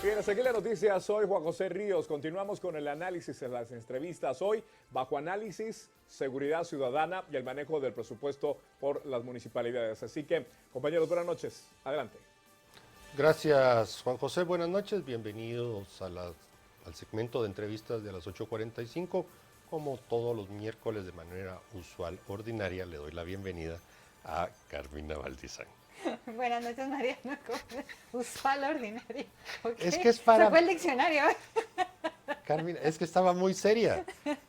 Bien, hasta aquí la noticia. Soy Juan José Ríos. Continuamos con el análisis en las entrevistas. Hoy, bajo análisis, seguridad ciudadana y el manejo del presupuesto por las municipalidades. Así que, compañeros, buenas noches. Adelante. Gracias, Juan José. Buenas noches. Bienvenidos al segmento de entrevistas de las 8:45. Como todos los miércoles de manera usual, ordinaria, le doy la bienvenida a Carmina Valdizán. Buenas noches, Mariana. Usual ordinario. Okay. Es que es para... Se fue el diccionario. Carmina, es que estaba muy seria.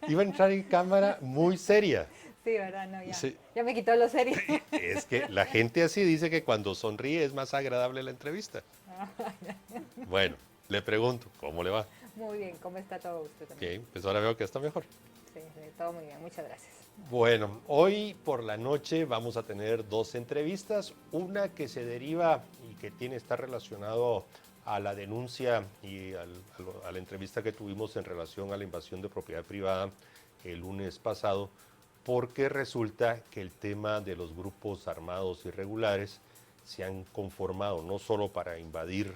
Iba a entrar en cámara muy seria. Sí, ¿verdad? No, ya. Sí. Ya me quitó lo serio. Es que la gente así dice que cuando sonríe es más agradable la entrevista. Bueno, le pregunto, ¿cómo le va? Muy bien, ¿cómo está todo usted también? Ok, pues ahora veo que está mejor. Sí, todo muy bien, muchas gracias. Bueno, hoy por la noche vamos a tener dos entrevistas, una que se deriva y que está relacionado a la denuncia y a la entrevista que tuvimos en relación a la invasión de propiedad privada el lunes pasado, porque resulta que el tema de los grupos armados irregulares se han conformado no solo para invadir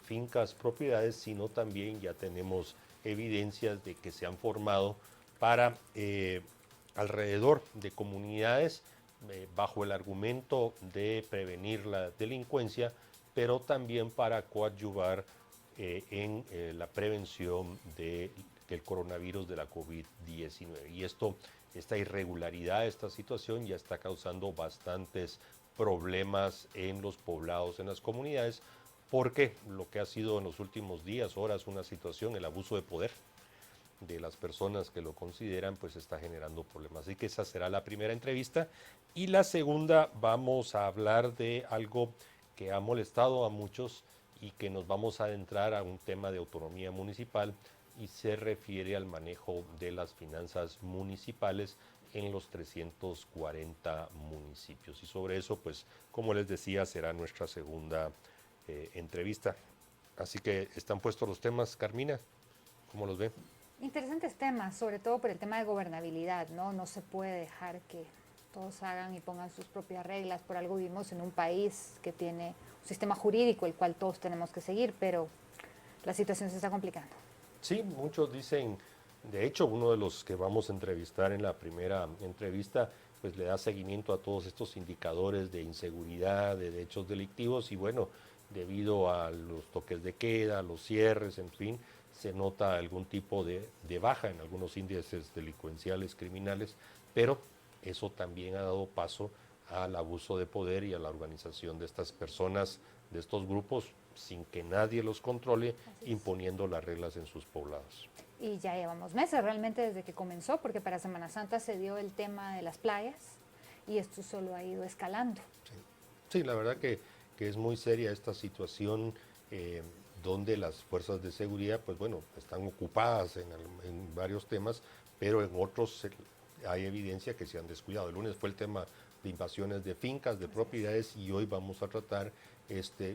fincas, propiedades, sino también ya tenemos evidencias de que se han formado para alrededor de comunidades bajo el argumento de prevenir la delincuencia, pero también para coadyuvar en la prevención del coronavirus de la COVID-19. Y esta irregularidad, esta situación ya está causando bastantes problemas en los poblados, en las comunidades, porque lo que ha sido en los últimos días, horas, una situación, el abuso de poder de las personas que lo consideran, pues está generando problemas. Así que esa será la primera entrevista. Y la segunda, vamos a hablar de algo que ha molestado a muchos y que nos vamos a adentrar a un tema de autonomía municipal y se refiere al manejo de las finanzas municipales en los 340 municipios. Y sobre eso, pues, como les decía, será nuestra segunda entrevista. Así que están puestos los temas, Carmina, ¿cómo los ve? Interesantes temas, sobre todo por el tema de gobernabilidad, ¿no? No se puede dejar que todos hagan y pongan sus propias reglas. Por algo vivimos en un país que tiene un sistema jurídico el cual todos tenemos que seguir, pero la situación se está complicando. Sí, muchos dicen, de hecho, uno de los que vamos a entrevistar en la primera entrevista, pues le da seguimiento a todos estos indicadores de inseguridad, de hechos delictivos y bueno, debido a los toques de queda, los cierres, en fin, se nota algún tipo de baja en algunos índices delincuenciales, criminales, pero eso también ha dado paso al abuso de poder y a la organización de estas personas, de estos grupos, sin que nadie los controle, imponiendo las reglas en sus poblados. Y ya llevamos meses realmente desde que comenzó, porque para Semana Santa se dio el tema de las playas y esto solo ha ido escalando. Sí, la verdad que es muy seria esta situación donde las fuerzas de seguridad, pues bueno, están ocupadas en varios temas, pero en otros hay evidencia que se han descuidado. El lunes fue el tema de invasiones de fincas, de propiedades, y hoy vamos a tratar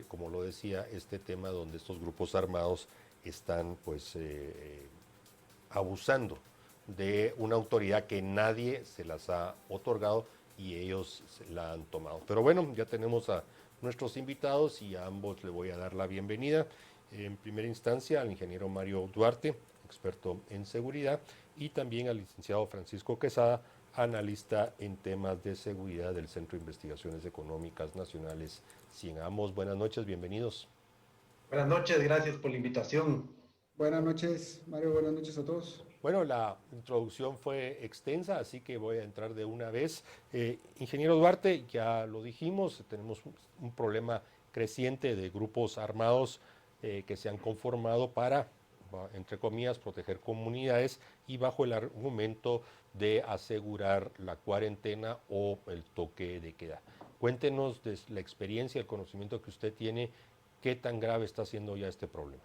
como lo decía, este tema donde estos grupos armados están pues abusando de una autoridad que nadie se las ha otorgado y ellos la han tomado. Pero bueno, ya tenemos a nuestros invitados y a ambos le voy a dar la bienvenida. En primera instancia al ingeniero Mario Duarte, experto en seguridad, y también al licenciado Francisco Quesada, analista en temas de seguridad del Centro de Investigaciones Económicas Nacionales CIEN. Ambos, buenas noches, bienvenidos. Buenas noches, gracias por la invitación. Buenas noches, Mario, buenas noches a todos. Bueno, la introducción fue extensa, así que voy a entrar de una vez. Ingeniero Duarte, ya lo dijimos, tenemos un problema creciente de grupos armados que se han conformado para, entre comillas, proteger comunidades y bajo el argumento de asegurar la cuarentena o el toque de queda. Cuéntenos de la experiencia, el conocimiento que usted tiene, qué tan grave está siendo ya este problema.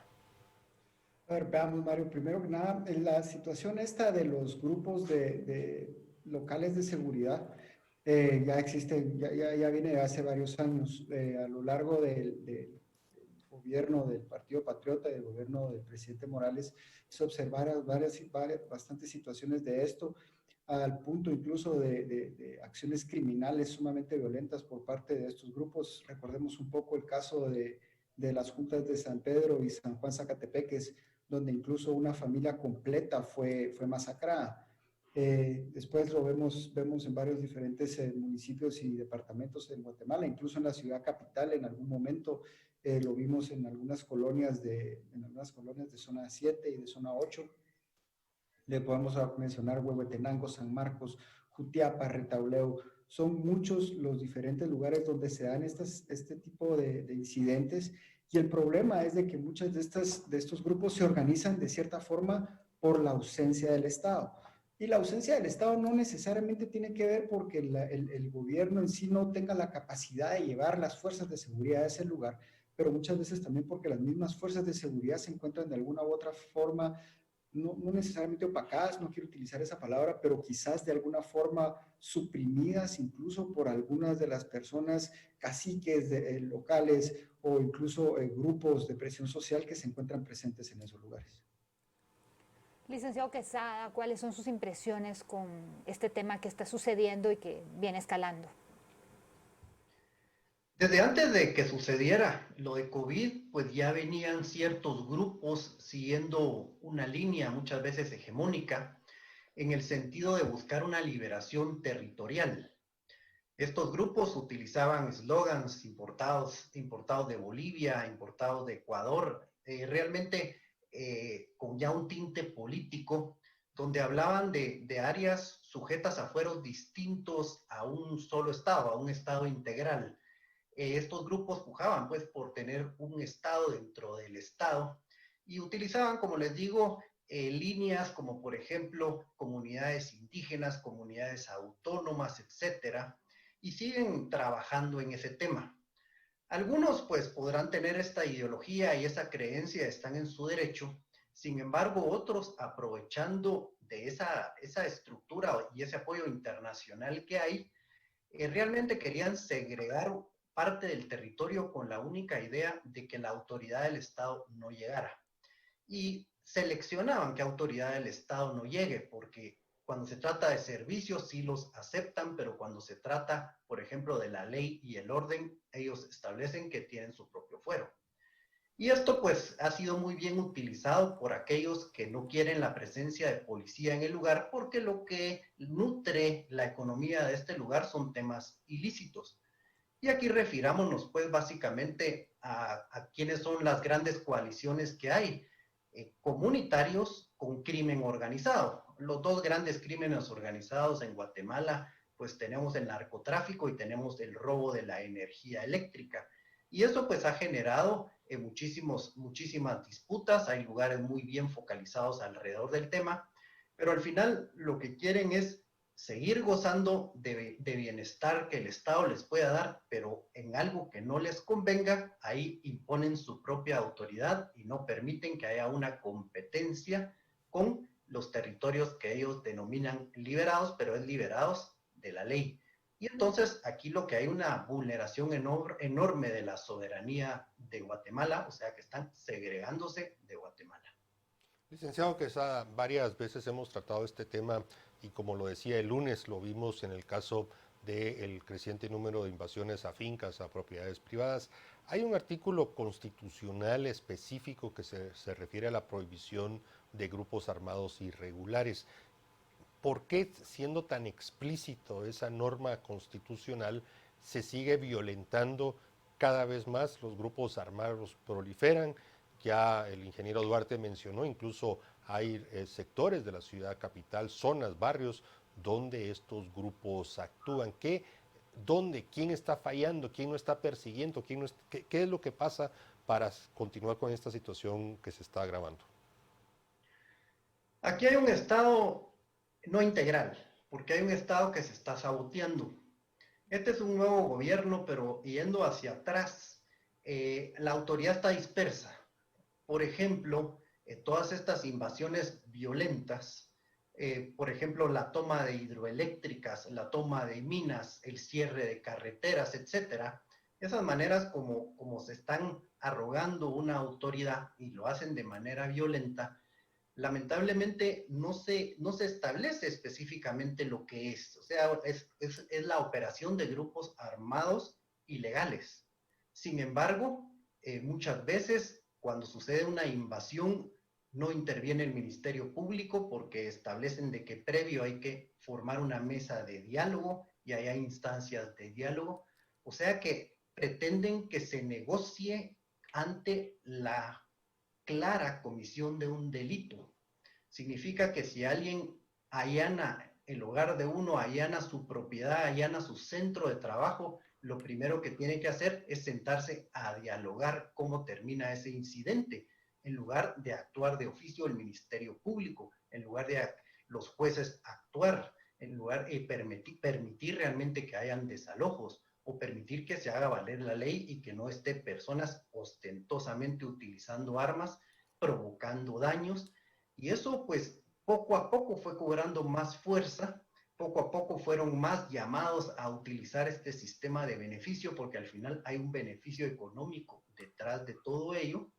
A ver, veamos, Mario, primero que nada, en la situación esta de los grupos de locales de seguridad ya existe, ya viene de hace varios años. A lo largo del gobierno del Partido Patriota y del gobierno del presidente Morales, se observaron bastantes situaciones de esto, al punto incluso de acciones criminales sumamente violentas por parte de estos grupos. Recordemos un poco el caso de las juntas de San Pedro y San Juan Zacatepeques, donde incluso una familia completa fue masacrada. Después lo vemos en varios diferentes municipios y departamentos en Guatemala, incluso en la ciudad capital en algún momento. Lo vimos en algunas colonias de zona 7 y de zona 8. Le podemos mencionar Huehuetenango, San Marcos, Jutiapa, Retauleu. Son muchos los diferentes lugares donde se dan este tipo de incidentes, y el problema es de que muchos de estos grupos se organizan de cierta forma por la ausencia del Estado. Y la ausencia del Estado no necesariamente tiene que ver porque el gobierno en sí no tenga la capacidad de llevar las fuerzas de seguridad a ese lugar, pero muchas veces también porque las mismas fuerzas de seguridad se encuentran de alguna u otra forma, no necesariamente opacadas, no quiero utilizar esa palabra, pero quizás de alguna forma suprimidas incluso por algunas de las personas caciques locales o incluso grupos de presión social que se encuentran presentes en esos lugares. Licenciado Quesada, ¿cuáles son sus impresiones con este tema que está sucediendo y que viene escalando? Desde antes de que sucediera lo de COVID, pues ya venían ciertos grupos siguiendo una línea muchas veces hegemónica en el sentido de buscar una liberación territorial. Estos grupos utilizaban eslogans importados de Bolivia, importados de Ecuador, realmente con ya un tinte político, donde hablaban de áreas sujetas a fueros distintos a un solo Estado, a un Estado integral. Estos grupos pujaban pues por tener un Estado dentro del Estado y utilizaban, como les digo, líneas como por ejemplo comunidades indígenas, comunidades autónomas, etcétera, y siguen trabajando en ese tema. Algunos pues podrán tener esta ideología y esa creencia, están en su derecho. Sin embargo, otros, aprovechando de esa estructura y ese apoyo internacional que hay, realmente querían segregar parte del territorio con la única idea de que la autoridad del Estado no llegara. Y seleccionaban qué autoridad del Estado no llegue, porque cuando se trata de servicios sí los aceptan, pero cuando se trata, por ejemplo, de la ley y el orden, ellos establecen que tienen su propio fuero. Y esto pues ha sido muy bien utilizado por aquellos que no quieren la presencia de policía en el lugar, porque lo que nutre la economía de este lugar son temas ilícitos. Y aquí refirámonos pues básicamente a quiénes son las grandes coaliciones que hay, comunitarios con crimen organizado. Los dos grandes crímenes organizados en Guatemala, pues tenemos el narcotráfico y tenemos el robo de la energía eléctrica. Y eso pues ha generado muchísimas disputas, hay lugares muy bien focalizados alrededor del tema, pero al final lo que quieren es seguir gozando de bienestar que el Estado les pueda dar, pero en algo que no les convenga, ahí imponen su propia autoridad y no permiten que haya una competencia con los territorios que ellos denominan liberados, pero es liberados de la ley. Y entonces aquí lo que hay una vulneración enorme de la soberanía de Guatemala, o sea que están segregándose de Guatemala. Licenciado Quesada, varias veces hemos tratado este tema y como lo decía el lunes, lo vimos en el caso del creciente número de invasiones a fincas, a propiedades privadas. Hay un artículo constitucional específico que se refiere a la prohibición de grupos armados irregulares. ¿Por qué, siendo tan explícito esa norma constitucional, se sigue violentando cada vez más? Los grupos armados proliferan. Ya el ingeniero Duarte mencionó, incluso hay sectores de la ciudad capital, zonas, barrios, donde estos grupos actúan. ¿Quién está fallando? ¿Quién no está persiguiendo? ¿Qué es lo que pasa para continuar con esta situación que se está agravando? Aquí hay un Estado no integral, porque hay un Estado que se está saboteando. Este es un nuevo gobierno, pero yendo hacia atrás, la autoridad está dispersa. Por ejemplo, todas estas invasiones violentas, por ejemplo, la toma de hidroeléctricas, la toma de minas, el cierre de carreteras, etcétera, esas maneras como se están arrogando una autoridad y lo hacen de manera violenta, lamentablemente no se establece específicamente lo que es. O sea, es la operación de grupos armados ilegales. Sin embargo, Muchas veces, cuando sucede una invasión, no interviene el Ministerio Público porque establecen de que previo hay que formar una mesa de diálogo y hay instancias de diálogo. O sea que pretenden que se negocie ante la clara comisión de un delito. Significa que si alguien allana el hogar de uno, allana su propiedad, allana su centro de trabajo, lo primero que tiene que hacer es sentarse a dialogar cómo termina ese incidente, en lugar de actuar de oficio el Ministerio Público, en lugar de los jueces actuar, en lugar de permitir realmente que hayan desalojos o permitir que se haga valer la ley y que no esté personas ostentosamente utilizando armas, provocando daños. Y eso pues poco a poco fue cobrando más fuerza, poco a poco fueron más llamados a utilizar este sistema de beneficio porque al final hay un beneficio económico detrás de todo ello.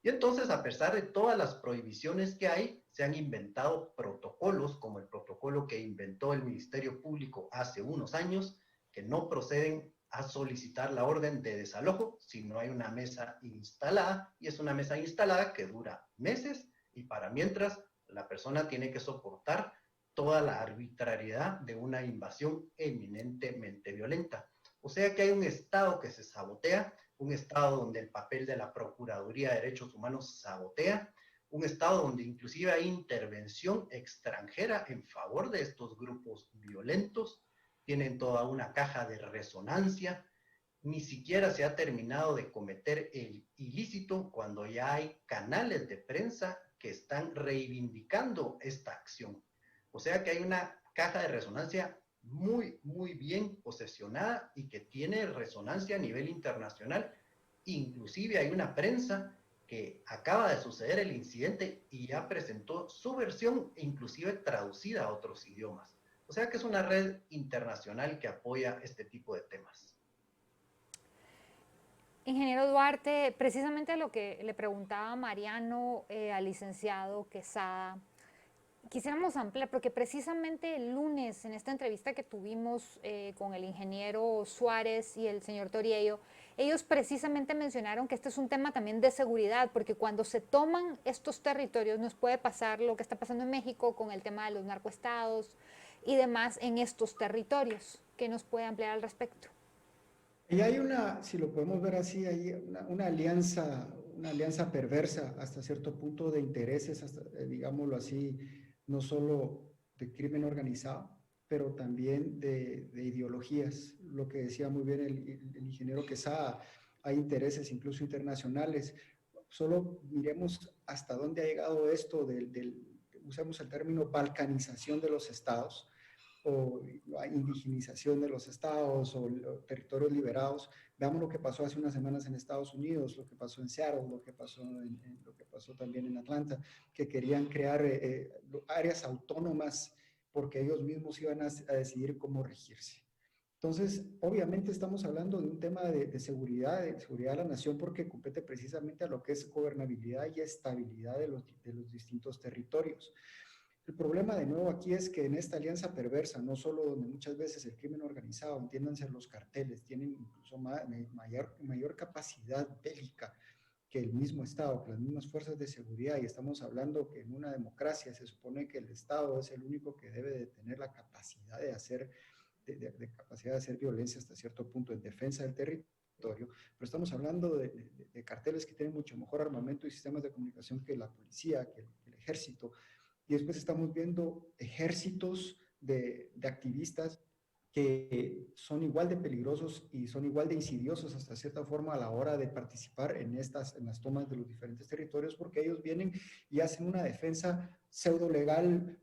Y entonces, a pesar de todas las prohibiciones que hay, se han inventado protocolos, como el protocolo que inventó el Ministerio Público hace unos años, que no proceden a solicitar la orden de desalojo si no hay una mesa instalada, y es una mesa instalada que dura meses, y para mientras la persona tiene que soportar toda la arbitrariedad de una invasión eminentemente violenta. O sea que hay un Estado que se sabotea, un Estado donde el papel de la Procuraduría de Derechos Humanos sabotea, un Estado donde inclusive hay intervención extranjera en favor de estos grupos violentos, tienen toda una caja de resonancia, ni siquiera se ha terminado de cometer el ilícito cuando ya hay canales de prensa que están reivindicando esta acción. O sea que hay una caja de resonancia muy, muy bien posesionada y que tiene resonancia a nivel internacional. Inclusive hay una prensa que acaba de suceder el incidente y ya presentó su versión, inclusive traducida a otros idiomas. O sea que es una red internacional que apoya este tipo de temas. Ingeniero Duarte, precisamente lo que le preguntaba Mariano al licenciado Quesada, quisiéramos ampliar, porque precisamente el lunes, en esta entrevista que tuvimos con el ingeniero Suárez y el señor Toriello, ellos precisamente mencionaron que este es un tema también de seguridad, porque cuando se toman estos territorios nos puede pasar lo que está pasando en México con el tema de los narcoestados y demás en estos territorios. ¿Qué nos puede ampliar al respecto? Y hay una, si lo podemos ver así, hay una alianza perversa hasta cierto punto de intereses, hasta, digámoslo así, no solo de crimen organizado, pero también de ideologías. Lo que decía muy bien el ingeniero Quesada, hay intereses incluso internacionales. Solo miremos hasta dónde ha llegado esto usamos el término balcanización de los estados, o indigenización de los estados o territorios liberados. Veamos lo que pasó hace unas semanas en Estados Unidos, lo que pasó en Seattle, lo que pasó también en Atlanta, que querían crear áreas autónomas porque ellos mismos iban a decidir cómo regirse. Entonces, obviamente estamos hablando de un tema de seguridad de la nación porque compete precisamente a lo que es gobernabilidad y estabilidad de los distintos territorios. El problema de nuevo aquí es que en esta alianza perversa, no solo donde muchas veces el crimen organizado, entiéndanse los carteles, tienen incluso mayor capacidad bélica que el mismo Estado, que las mismas fuerzas de seguridad, y estamos hablando que en una democracia se supone que el Estado es el único que debe de tener la capacidad de hacer, capacidad de hacer violencia hasta cierto punto en defensa del territorio, pero estamos hablando de carteles que tienen mucho mejor armamento y sistemas de comunicación que la policía, que el ejército. Y después estamos viendo ejércitos de activistas que son igual de peligrosos y son igual de insidiosos hasta cierta forma a la hora de participar en las tomas de los diferentes territorios, porque ellos vienen y hacen una defensa pseudo legal,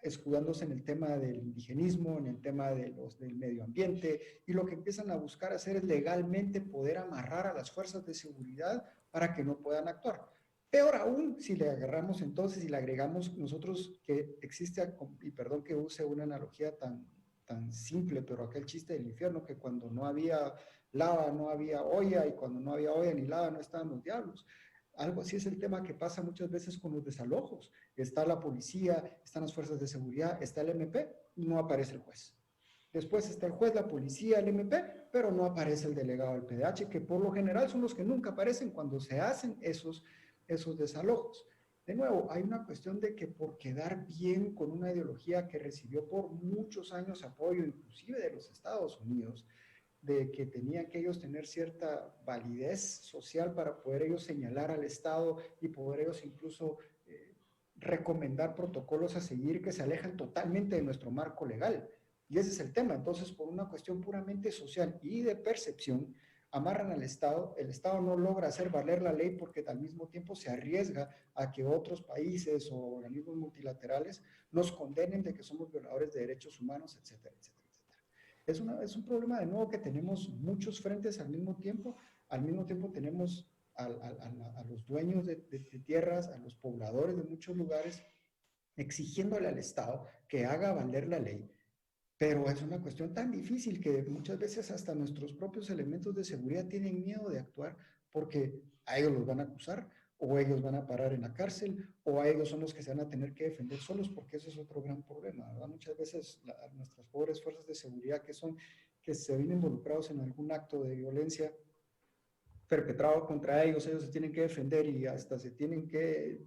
escudándose en el tema del indigenismo, en el tema del medio ambiente, y lo que empiezan a buscar hacer es legalmente poder amarrar a las fuerzas de seguridad para que no puedan actuar. Peor aún si le agarramos entonces y le agregamos nosotros que existe, y perdón que use una analogía tan simple, pero aquel chiste del infierno que cuando no había lava no había olla y cuando no había olla ni lava no estaban los diablos. Algo así es el tema que pasa muchas veces con los desalojos. Está la policía, están las fuerzas de seguridad, está el MP, no aparece el juez. Después está el juez, la policía, el MP, pero no aparece el delegado del PDH, que por lo general son los que nunca aparecen cuando se hacen esos desalojos. De nuevo, hay una cuestión de que por quedar bien con una ideología que recibió por muchos años apoyo, inclusive de los Estados Unidos, de que tenían que ellos tener cierta validez social para poder ellos señalar al Estado y poder ellos incluso recomendar protocolos a seguir que se alejan totalmente de nuestro marco legal. Y ese es el tema. Entonces, por una cuestión puramente social y de percepción, amarran al Estado, el Estado no logra hacer valer la ley porque al mismo tiempo se arriesga a que otros países o organismos multilaterales nos condenen de que somos violadores de derechos humanos, etcétera, etcétera, etcétera. Es un problema de nuevo que tenemos muchos frentes al mismo tiempo tenemos a los dueños de tierras, a los pobladores de muchos lugares, exigiéndole al Estado que haga valer la ley. Pero es una cuestión tan difícil que muchas veces hasta nuestros propios elementos de seguridad tienen miedo de actuar porque a ellos los van a acusar o ellos van a parar en la cárcel o a ellos son los que se van a tener que defender solos, porque eso es otro gran problema, ¿verdad? Muchas veces nuestras pobres fuerzas de seguridad que se ven involucrados en algún acto de violencia perpetrado contra ellos se tienen que defender y hasta tienen que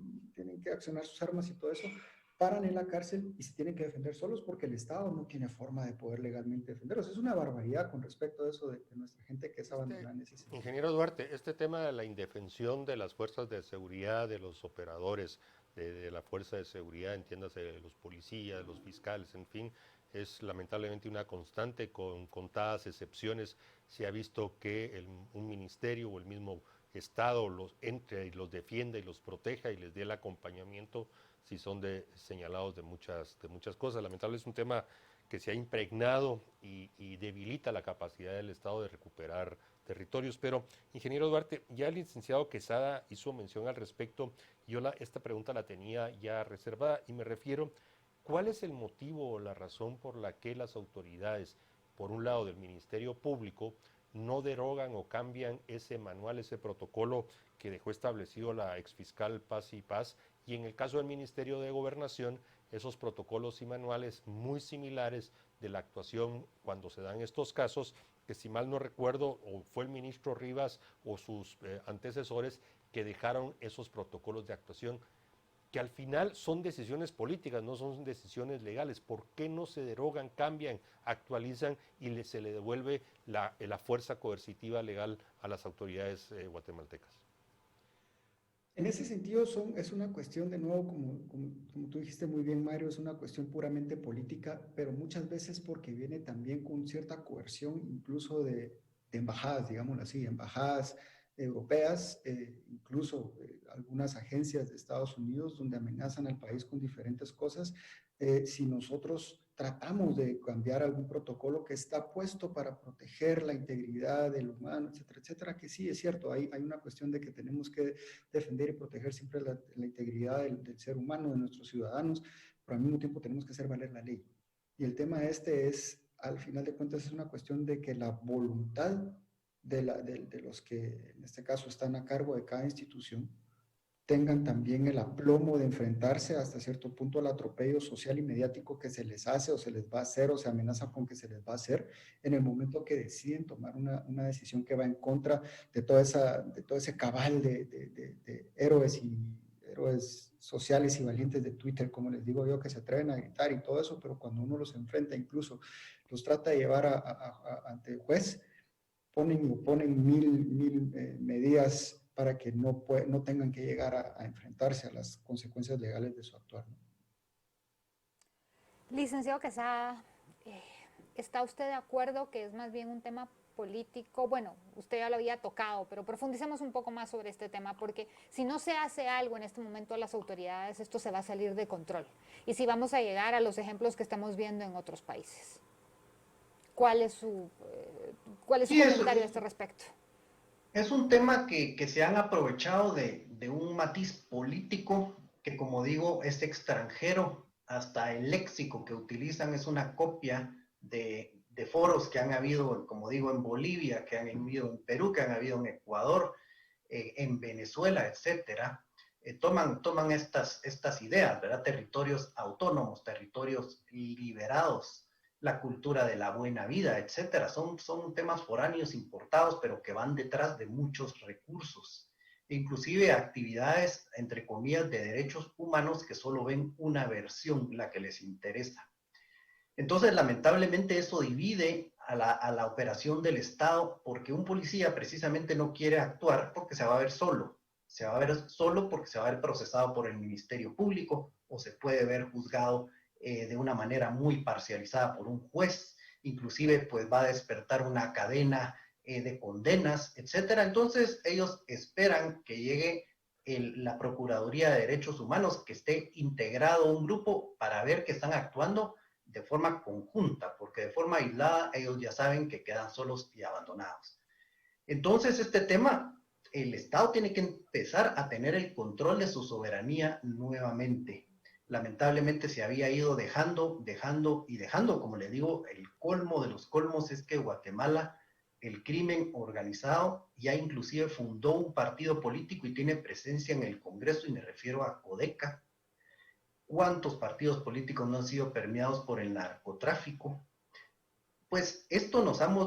accionar sus armas y todo eso, paran en la cárcel y se tienen que defender solos porque el Estado no tiene forma de poder legalmente defenderlos. Es una barbaridad con respecto a eso de nuestra gente que es abandonada en ese sentido. Ingeniero Duarte, este tema de la indefensión de las fuerzas de seguridad, de los operadores de la fuerza de seguridad, entiéndase los policías, los fiscales, en fin, es lamentablemente una constante. Con contadas excepciones se ha visto que un ministerio o el mismo Estado los entre y los defienda y los proteja y les dé el acompañamiento si son señalados de muchas cosas. Lamentablemente es un tema que se ha impregnado y debilita la capacidad del Estado de recuperar territorios. Pero, ingeniero Duarte, ya el licenciado Quesada hizo mención al respecto. Yo esta pregunta la tenía ya reservada y me refiero, ¿cuál es el motivo o la razón por la que las autoridades, por un lado del Ministerio Público, no derogan o cambian ese manual, ese protocolo que dejó establecido la exfiscal Paz y Paz, y en el caso del Ministerio de Gobernación, esos protocolos y manuales muy similares de la actuación cuando se dan estos casos, que si mal no recuerdo, o fue el ministro Rivas o sus antecesores que dejaron esos protocolos de actuación, que al final son decisiones políticas, no son decisiones legales? ¿Por qué no se derogan, cambian, actualizan y se le devuelve la fuerza coercitiva legal a las autoridades guatemaltecas? En ese sentido es una cuestión, de nuevo, como tú dijiste muy bien, Mario, es una cuestión puramente política, pero muchas veces porque viene también con cierta coerción, incluso de embajadas, digámoslo así, embajadas europeas, incluso algunas agencias de Estados Unidos donde amenazan al país con diferentes cosas. Si nosotros tratamos de cambiar algún protocolo que está puesto para proteger la integridad del humano, etcétera, etcétera, que sí, es cierto, hay una cuestión de que tenemos que defender y proteger siempre la integridad del ser humano, de nuestros ciudadanos, pero al mismo tiempo tenemos que hacer valer la ley. Y el tema al final de cuentas, es una cuestión de que la voluntad de los que en este caso están a cargo de cada institución tengan también el aplomo de enfrentarse hasta cierto punto al atropello social y mediático que se les hace o se les va a hacer o se amenaza con que se les va a hacer en el momento que deciden tomar una decisión que va en contra de todo ese cabal de héroes sociales y valientes de Twitter, como les digo yo, que se atreven a gritar y todo eso, pero cuando uno los enfrenta, incluso los trata de llevar ante el juez, ponen mil medidas para que no tengan que llegar a enfrentarse a las consecuencias legales de su actuar, ¿no? Licenciado Quesada, ¿está usted de acuerdo que es más bien un tema político? Bueno, usted ya lo había tocado, pero profundicemos un poco más sobre este tema, porque si no se hace algo en este momento a las autoridades, esto se va a salir de control. Y si vamos a llegar a los ejemplos que estamos viendo en otros países. ¿Cuál es su comentario a este respecto? Es un tema que se han aprovechado de un matiz político que, como digo, es extranjero. Hasta el léxico que utilizan es una copia de foros que han habido, como digo, en Bolivia, que han habido en Perú, que han habido en Ecuador, en Venezuela, etcétera. Toman estas ideas, ¿verdad? Territorios autónomos, territorios liberados, la cultura de la buena vida, etcétera. Son temas foráneos importados, pero que van detrás de muchos recursos. Inclusive actividades, entre comillas, de derechos humanos que solo ven una versión, la que les interesa. Entonces, lamentablemente, eso divide a la operación del Estado, porque un policía precisamente no quiere actuar porque se va a ver solo. Se va a ver solo porque se va a ver procesado por el Ministerio Público o se puede ver juzgado de una manera muy parcializada por un juez. Inclusive, pues va a despertar una cadena de condenas, etcétera. Entonces, ellos esperan que llegue la Procuraduría de Derechos Humanos, que esté integrado un grupo para ver que están actuando de forma conjunta, porque de forma aislada ellos ya saben que quedan solos y abandonados. Entonces, este tema, el Estado tiene que empezar a tener el control de su soberanía nuevamente. Lamentablemente se había ido dejando, como le digo, el colmo de los colmos es que Guatemala, el crimen organizado, ya inclusive fundó un partido político y tiene presencia en el Congreso, y me refiero a CODECA. ¿Cuántos partidos políticos no han sido permeados por el narcotráfico? Pues esto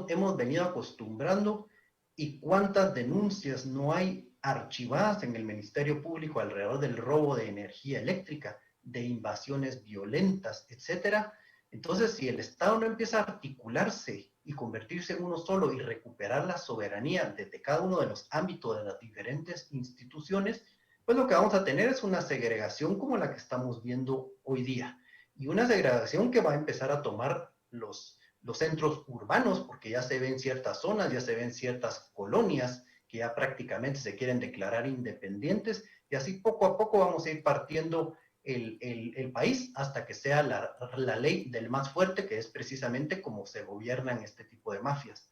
hemos venido acostumbrando, y cuántas denuncias no hay archivadas en el Ministerio Público alrededor del robo de energía eléctrica, de invasiones violentas, etcétera. Entonces, si el Estado no empieza a articularse y convertirse en uno solo y recuperar la soberanía desde cada uno de los ámbitos de las diferentes instituciones, pues lo que vamos a tener es una segregación como la que estamos viendo hoy día. Y una segregación que va a empezar a tomar los centros urbanos, porque ya se ven ciertas zonas, ya se ven ciertas colonias que ya prácticamente se quieren declarar independientes, y así poco a poco vamos a ir partiendo el país hasta que sea la ley del más fuerte, que es precisamente como se gobiernan este tipo de mafias.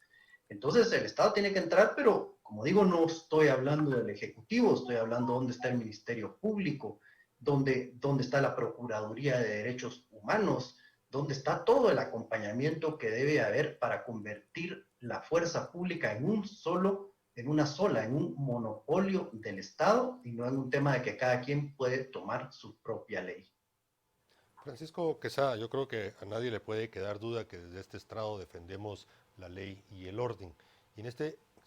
Entonces el Estado tiene que entrar, pero como digo, no estoy hablando del Ejecutivo, estoy hablando dónde está el Ministerio Público, dónde está la Procuraduría de Derechos Humanos, dónde está todo el acompañamiento que debe haber para convertir la fuerza pública en un monopolio del Estado, y no en un tema de que cada quien puede tomar su propia ley. Francisco Quesada, yo creo que a nadie le puede quedar duda que desde este estrado defendemos la ley y el orden. Y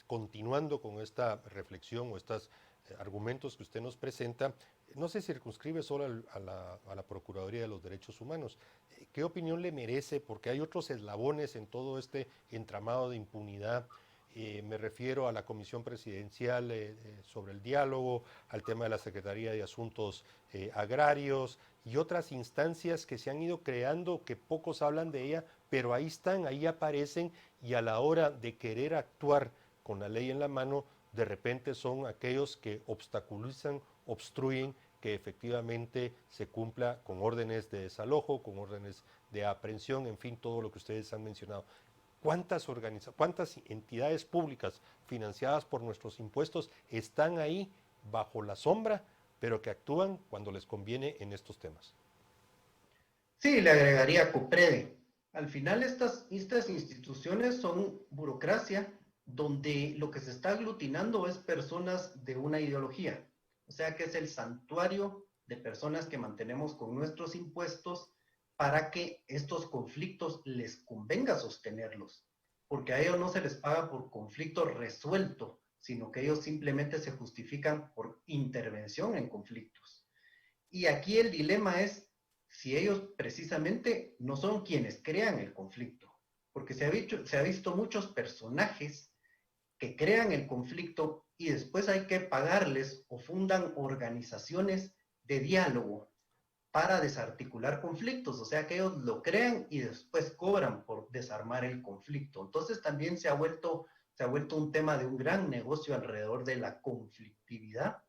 continuando con esta reflexión o estos argumentos que usted nos presenta, no se circunscribe solo a la Procuraduría de los Derechos Humanos. ¿Qué opinión le merece? Porque hay otros eslabones en todo este entramado de impunidad. Me refiero a la Comisión Presidencial sobre el diálogo, al tema de la Secretaría de Asuntos Agrarios y otras instancias que se han ido creando, que pocos hablan de ella, pero ahí están, ahí aparecen, y a la hora de querer actuar con la ley en la mano, de repente son aquellos que obstaculizan, obstruyen que efectivamente se cumpla con órdenes de desalojo, con órdenes de aprehensión, en fin, todo lo que ustedes han mencionado. ¿Cuántas entidades públicas financiadas por nuestros impuestos están ahí bajo la sombra, pero que actúan cuando les conviene en estos temas? Sí, le agregaría COPREDE. Al final estas instituciones son burocracia donde lo que se está aglutinando es personas de una ideología. O sea que es el santuario de personas que mantenemos con nuestros impuestos para que estos conflictos les convenga sostenerlos. Porque a ellos no se les paga por conflicto resuelto, sino que ellos simplemente se justifican por intervención en conflictos. Y aquí el dilema es si ellos precisamente no son quienes crean el conflicto, porque se ha visto muchos personajes que crean el conflicto y después hay que pagarles o fundan organizaciones de diálogo para desarticular conflictos, o sea que ellos lo crean y después cobran por desarmar el conflicto. Entonces también se ha vuelto un tema de un gran negocio alrededor de la conflictividad.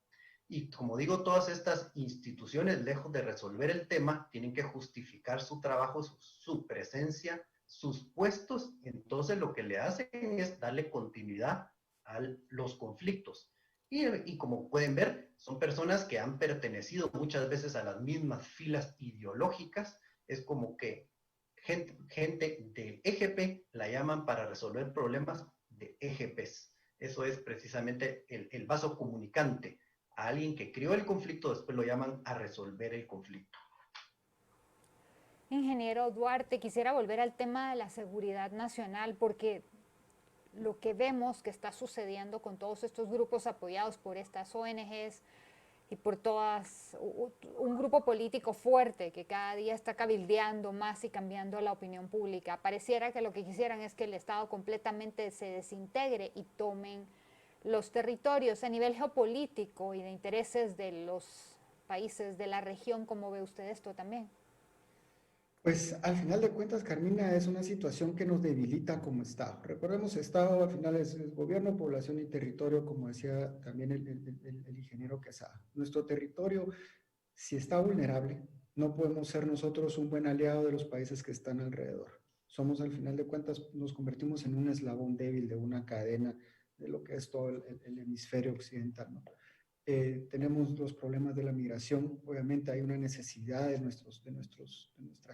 Y como digo, todas estas instituciones, lejos de resolver el tema, tienen que justificar su trabajo, su presencia, sus puestos. Entonces lo que le hacen es darle continuidad a los conflictos. Y como pueden ver, son personas que han pertenecido muchas veces a las mismas filas ideológicas. Es como que gente del EGP la llaman para resolver problemas de EGPs. Eso es precisamente el vaso comunicante. A alguien que creó el conflicto, después lo llaman a resolver el conflicto. Ingeniero Duarte, quisiera volver al tema de la seguridad nacional, porque lo que vemos que está sucediendo con todos estos grupos apoyados por estas ONGs y por un grupo político fuerte que cada día está cabildeando más y cambiando la opinión pública. Pareciera que lo que quisieran es que el Estado completamente se desintegre y tomen los territorios a nivel geopolítico y de intereses de los países de la región. ¿Cómo ve usted esto también? Pues al final de cuentas, Carmina, es una situación que nos debilita como Estado. Recordemos, Estado al final es gobierno, población y territorio, como decía también el ingeniero Quesada. Nuestro territorio, si está vulnerable, no podemos ser nosotros un buen aliado de los países que están alrededor. Somos al final de cuentas, nos convertimos en un eslabón débil de una cadena de lo que es todo el hemisferio occidental, ¿no? Tenemos los problemas de la migración, obviamente hay una necesidad de nuestra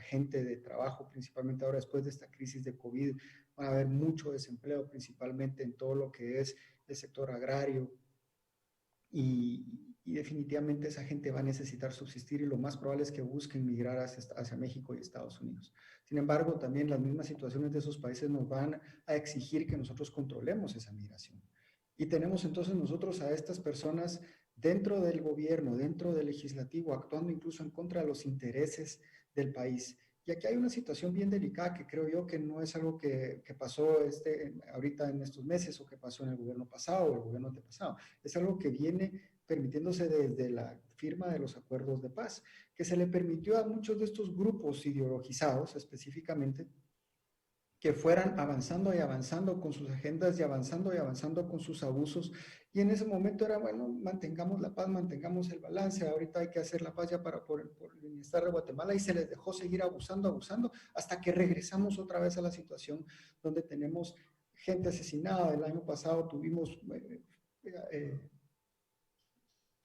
gente de trabajo, principalmente ahora después de esta crisis de COVID, va a haber mucho desempleo, principalmente en todo lo que es el sector agrario, y definitivamente esa gente va a necesitar subsistir y lo más probable es que busquen migrar hacia México y Estados Unidos. Sin embargo, también las mismas situaciones de esos países nos van a exigir que nosotros controlemos esa migración. Y tenemos entonces nosotros a estas personas dentro del gobierno, dentro del legislativo, actuando incluso en contra de los intereses del país. Y aquí hay una situación bien delicada que creo yo que no es algo que pasó ahorita en estos meses o que pasó en el gobierno pasado o el gobierno antepasado. Es algo que viene permitiéndose desde la firma de los acuerdos de paz, que se le permitió a muchos de estos grupos ideologizados específicamente que fueran avanzando y avanzando con sus agendas y avanzando con sus abusos. Y en ese momento era, bueno, mantengamos la paz, mantengamos el balance, ahorita hay que hacer la paz ya por el bienestar de Guatemala, y se les dejó seguir abusando, hasta que regresamos otra vez a la situación donde tenemos gente asesinada. El año pasado tuvimos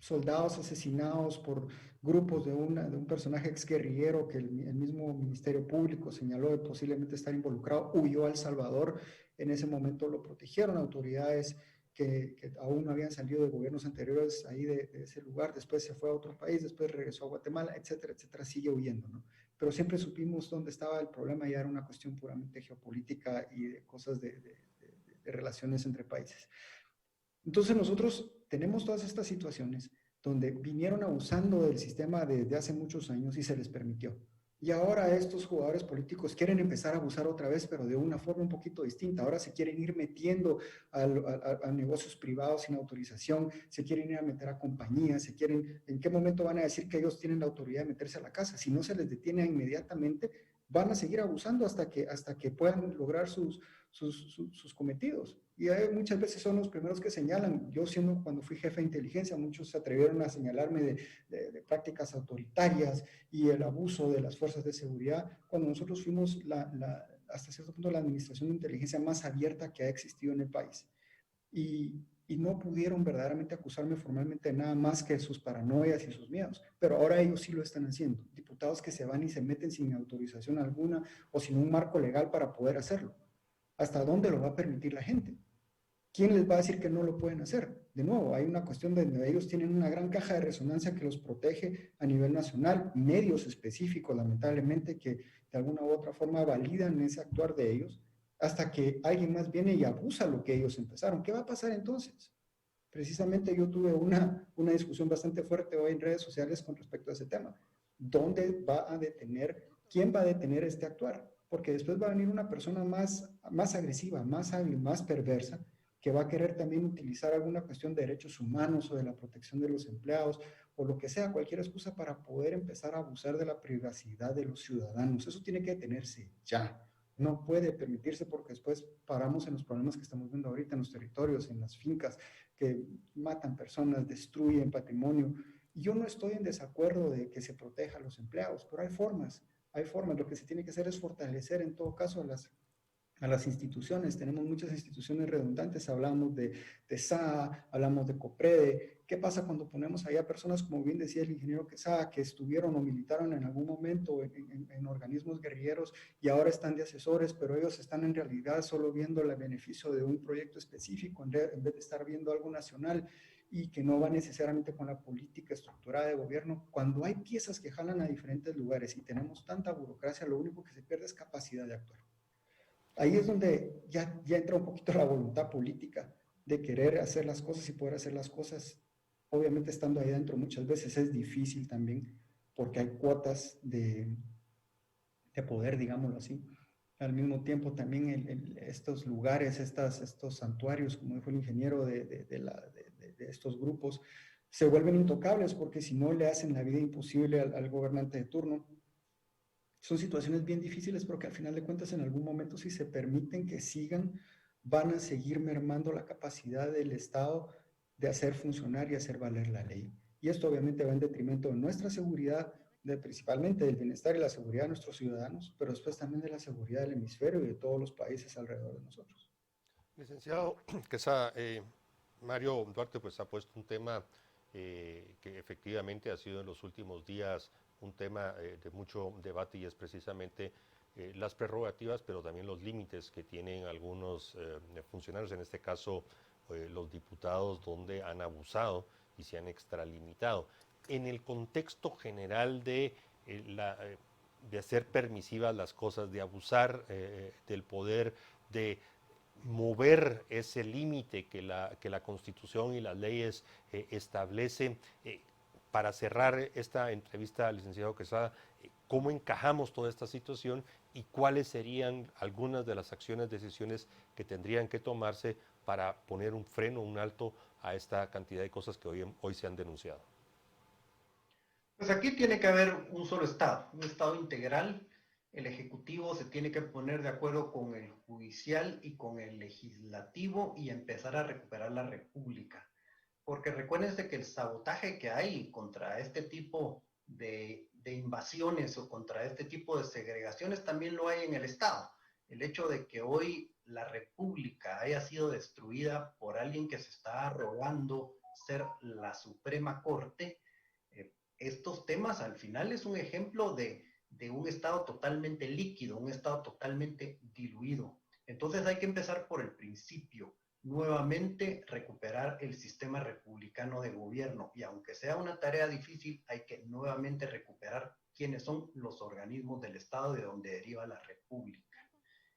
soldados asesinados por grupos de un personaje exguerrillero que el mismo Ministerio Público señaló de posiblemente estar involucrado, huyó a El Salvador. En ese momento lo protegieron autoridades que aún no habían salido de gobiernos anteriores ahí de ese lugar. Después se fue a otro país, después regresó a Guatemala, etcétera, etcétera. Sigue huyendo, ¿no? Pero siempre supimos dónde estaba el problema, y era una cuestión puramente geopolítica y de cosas de relaciones entre países. Entonces nosotros tenemos todas estas situaciones donde vinieron abusando del sistema desde hace muchos años y se les permitió. Y ahora estos jugadores políticos quieren empezar a abusar otra vez, pero de una forma un poquito distinta. Ahora se quieren ir metiendo a negocios privados sin autorización, se quieren ir a meter a compañías, ¿en qué momento van a decir que ellos tienen la autoridad de meterse a la casa? Si no se les detiene inmediatamente, van a seguir abusando hasta que puedan lograr sus cometidos. Y muchas veces son los primeros que señalan. Yo cuando fui jefe de inteligencia, muchos se atrevieron a señalarme de prácticas autoritarias y el abuso de las fuerzas de seguridad, cuando nosotros fuimos hasta cierto punto la administración de inteligencia más abierta que ha existido en el país. Y no pudieron verdaderamente acusarme formalmente de nada más que sus paranoias y sus miedos, pero ahora ellos sí lo están haciendo. Diputados que se van y se meten sin autorización alguna o sin un marco legal para poder hacerlo. ¿Hasta dónde lo va a permitir la gente? ¿Quién les va a decir que no lo pueden hacer? De nuevo, hay una cuestión donde ellos tienen una gran caja de resonancia que los protege a nivel nacional, medios específicos, lamentablemente, que de alguna u otra forma validan ese actuar de ellos, hasta que alguien más viene y abusa lo que ellos empezaron. ¿Qué va a pasar entonces? Precisamente yo tuve una discusión bastante fuerte hoy en redes sociales con respecto a ese tema. ¿Quién va a detener este actuar? Porque después va a venir una persona más agresiva, más hábil, más perversa, que va a querer también utilizar alguna cuestión de derechos humanos o de la protección de los empleados o lo que sea, cualquier excusa para poder empezar a abusar de la privacidad de los ciudadanos. Eso tiene que detenerse ya. No puede permitirse, porque después paramos en los problemas que estamos viendo ahorita en los territorios, en las fincas, que matan personas, destruyen patrimonio. Y yo no estoy en desacuerdo de que se proteja a los empleados, pero hay formas. Lo que se tiene que hacer es fortalecer en todo caso a las instituciones. Tenemos muchas instituciones redundantes, hablamos de SAA, hablamos de COPREDE. ¿Qué pasa cuando ponemos allá personas, como bien decía el ingeniero Quesada, que estuvieron o militaron en algún momento en organismos guerrilleros y ahora están de asesores, pero ellos están en realidad solo viendo el beneficio de un proyecto específico en vez de estar viendo algo nacional? y que no va necesariamente con la política estructurada de gobierno. Cuando hay piezas que jalan a diferentes lugares y tenemos tanta burocracia, lo único que se pierde es capacidad de actuar. Ahí es donde ya entra un poquito la voluntad política de querer hacer las cosas y poder hacer las cosas. Obviamente estando ahí dentro muchas veces es difícil también porque hay cuotas de poder, digámoslo así. Al mismo tiempo también estos lugares, estos santuarios, como dijo el ingeniero de estos grupos, se vuelven intocables porque si no le hacen la vida imposible al gobernante de turno. Son situaciones bien difíciles, pero que al final de cuentas en algún momento si se permiten que sigan, van a seguir mermando la capacidad del Estado de hacer funcionar y hacer valer la ley. Y esto obviamente va en detrimento de nuestra seguridad, principalmente del bienestar y la seguridad de nuestros ciudadanos, pero después también de la seguridad del hemisferio y de todos los países alrededor de nosotros. Licenciado Quesada, Mario Duarte pues ha puesto un tema que efectivamente ha sido en los últimos días un tema de mucho debate y es precisamente las prerrogativas, pero también los límites que tienen algunos funcionarios, en este caso los diputados, donde han abusado y se han extralimitado. En el contexto general de hacer permisivas las cosas, de abusar del poder, de mover ese límite que la Constitución y las leyes establecen. Para cerrar esta entrevista, licenciado Quesada, ¿cómo encajamos toda esta situación y cuáles serían algunas de las acciones, decisiones que tendrían que tomarse para poner un freno, un alto a esta cantidad de cosas que hoy se han denunciado? Pues aquí tiene que haber un solo Estado, un Estado integral. El Ejecutivo se tiene que poner de acuerdo con el Judicial y con el Legislativo y empezar a recuperar la República. Porque recuérdense que el sabotaje que hay contra este tipo de invasiones o contra este tipo de segregaciones también lo hay en el Estado. El hecho de que hoy la República haya sido destruida por alguien que se está arrogando ser la Suprema Corte, estos temas al final es un ejemplo de un Estado totalmente líquido, un Estado totalmente diluido. Entonces hay que empezar por el principio, nuevamente recuperar el sistema republicano de gobierno y aunque sea una tarea difícil, hay que nuevamente recuperar quiénes son los organismos del Estado de donde deriva la República.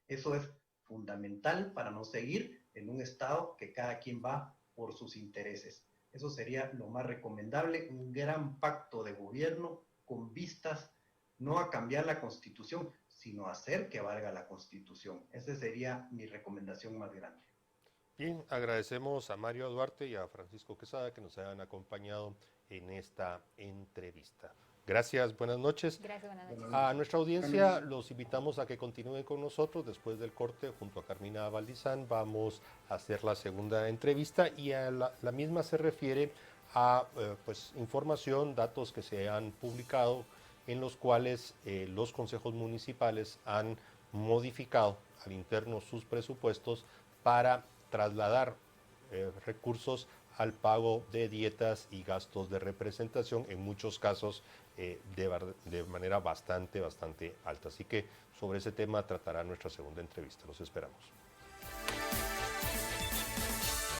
Eso es fundamental para no seguir en un Estado que cada quien va por sus intereses. Eso sería lo más recomendable, un gran pacto de gobierno con vistas no a cambiar la Constitución, sino a hacer que valga la Constitución. Esa sería mi recomendación más grande. Bien, agradecemos a Mario Duarte y a Francisco Quesada que nos hayan acompañado en esta entrevista. Gracias, buenas noches. Gracias, buenas noches. A nuestra audiencia los invitamos a que continúen con nosotros después del corte junto a Carmina Valdizán. Vamos a hacer la segunda entrevista y a la misma se refiere a pues, información, datos que se han publicado en los cuales los consejos municipales han modificado al interno sus presupuestos para trasladar recursos al pago de dietas y gastos de representación, en muchos casos de manera bastante alta. Así que sobre ese tema tratará nuestra segunda entrevista. Los esperamos.